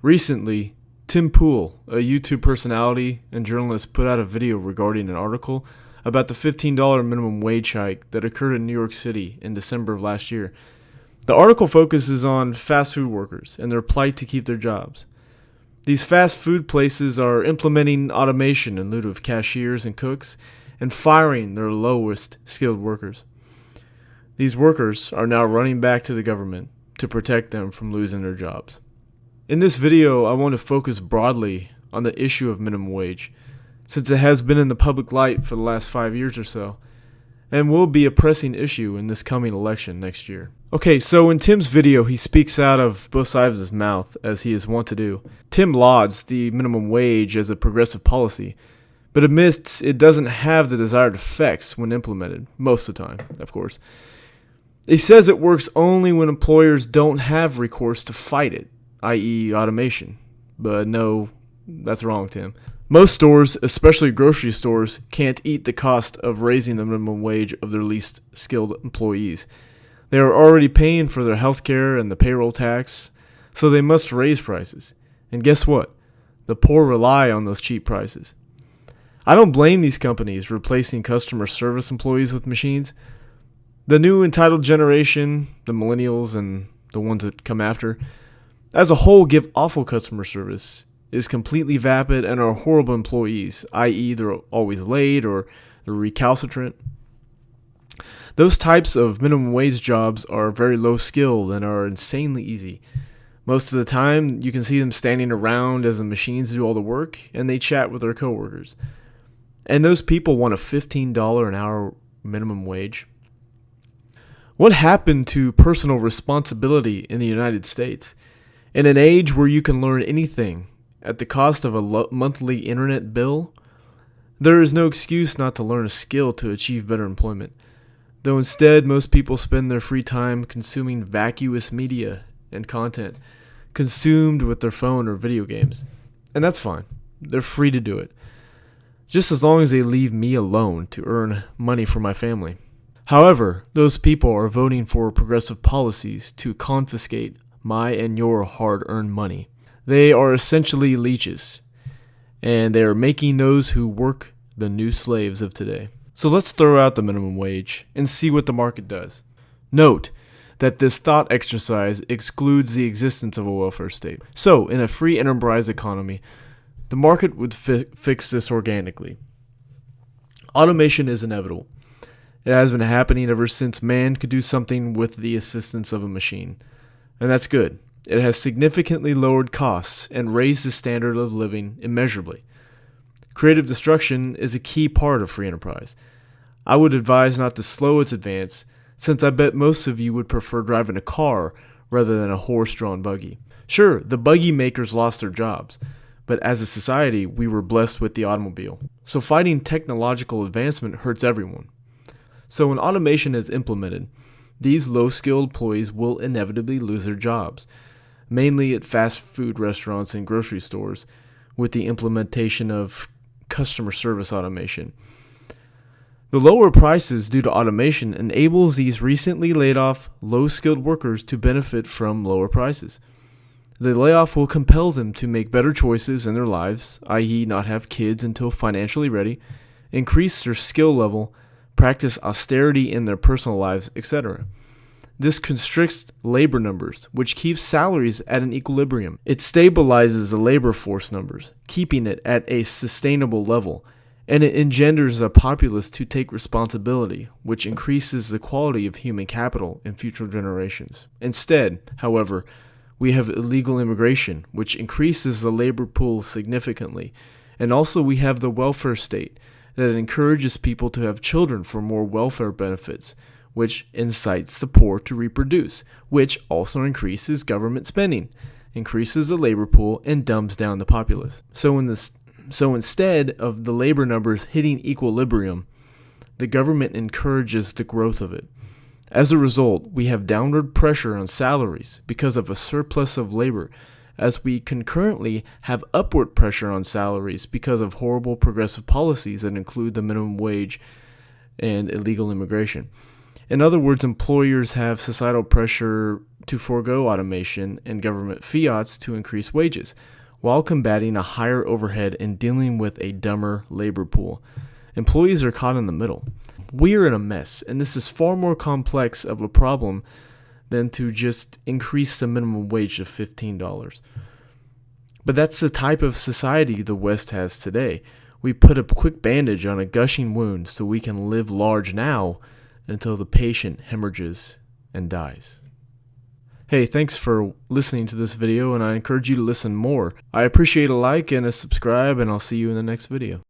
Recently, Tim Pool, a YouTube personality and journalist, put out a video regarding an article about the $15 minimum wage hike that occurred in New York City in December of last year. The article focuses on fast food workers and their plight to keep their jobs. These fast food places are implementing automation in lieu of cashiers and cooks and firing their lowest skilled workers. These workers are now running back to the government to protect them from losing their jobs. In this video, I want to focus broadly on the issue of minimum wage, since it has been in the public light for the last 5 years or so, and will be a pressing issue in this coming election next year. Okay, so in Tim's video, he speaks out of both sides of his mouth, as he is wont to do. Tim lauds the minimum wage as a progressive policy, but admits it doesn't have the desired effects when implemented, most of the time, of course. He says it works only when employers don't have recourse to fight it, i.e. automation. But no, that's wrong, Tim. Most stores, especially grocery stores, can't eat the cost of raising the minimum wage of their least skilled employees. They are already paying for their health care and the payroll tax, so they must raise prices. And guess what? The poor rely on those cheap prices. I don't blame these companies replacing customer service employees with machines. The new entitled generation, the millennials and the ones that come after, as a whole give awful customer service, is completely vapid, and are horrible employees, i.e. they're always late or they're recalcitrant. Those types of minimum wage jobs are very low skilled and are insanely easy. Most of the time, you can see them standing around as the machines do all the work, and they chat with their coworkers. And those people want a $15 an hour minimum wage. What happened to personal responsibility in the United States? In an age where you can learn anything at the cost of a monthly internet bill, there is no excuse not to learn a skill to achieve better employment. Though instead, most people spend their free time consuming vacuous media and content consumed with their phone or video games. And that's fine. They're free to do it, just as long as they leave me alone to earn money for my family. However, those people are voting for progressive policies to confiscate my and your hard-earned money. They are essentially leeches, and they are making those who work the new slaves of today. So let's throw out the minimum wage and see what the market does. Note that this thought exercise excludes the existence of a welfare state. So, in a free enterprise economy, the market would fix this organically. Automation is inevitable. It has been happening ever since man could do something with the assistance of a machine. And that's good. It has significantly lowered costs and raised the standard of living immeasurably. Creative destruction is a key part of free enterprise. I would advise not to slow its advance, since I bet most of you would prefer driving a car rather than a horse-drawn buggy. Sure, the buggy makers lost their jobs, but as a society, we were blessed with the automobile. So fighting technological advancement hurts everyone. So when automation is implemented, these low-skilled employees will inevitably lose their jobs, mainly at fast food restaurants and grocery stores, with the implementation of customer service automation. The lower prices due to automation enables these recently laid off low-skilled workers to benefit from lower prices. The layoff will compel them to make better choices in their lives, i.e. not have kids until financially ready, increase their skill level, practice austerity in their personal lives, etc. This constricts labor numbers, which keeps salaries at an equilibrium. It stabilizes the labor force numbers, keeping it at a sustainable level, and it engenders a populace to take responsibility, which increases the quality of human capital in future generations. Instead, however, we have illegal immigration, which increases the labor pool significantly, and also we have the welfare state that encourages people to have children for more welfare benefits, which incites the poor to reproduce, which also increases government spending, increases the labor pool, and dumbs down the populace. So instead of the labor numbers hitting equilibrium, the government encourages the growth of it. As a result, we have downward pressure on salaries because of a surplus of labor, as we concurrently have upward pressure on salaries because of horrible progressive policies that include the minimum wage and illegal immigration. In other words, employers have societal pressure to forego automation and government fiats to increase wages, while combating a higher overhead and dealing with a dumber labor pool. Employees are caught in the middle. We are in a mess, and this is far more complex of a problem than to just increase the minimum wage to $15. But that's the type of society the West has today. We put a quick bandage on a gushing wound so we can live large now until the patient hemorrhages and dies. Hey, thanks for listening to this video, and I encourage you to listen more. I appreciate a like and a subscribe, and I'll see you in the next video.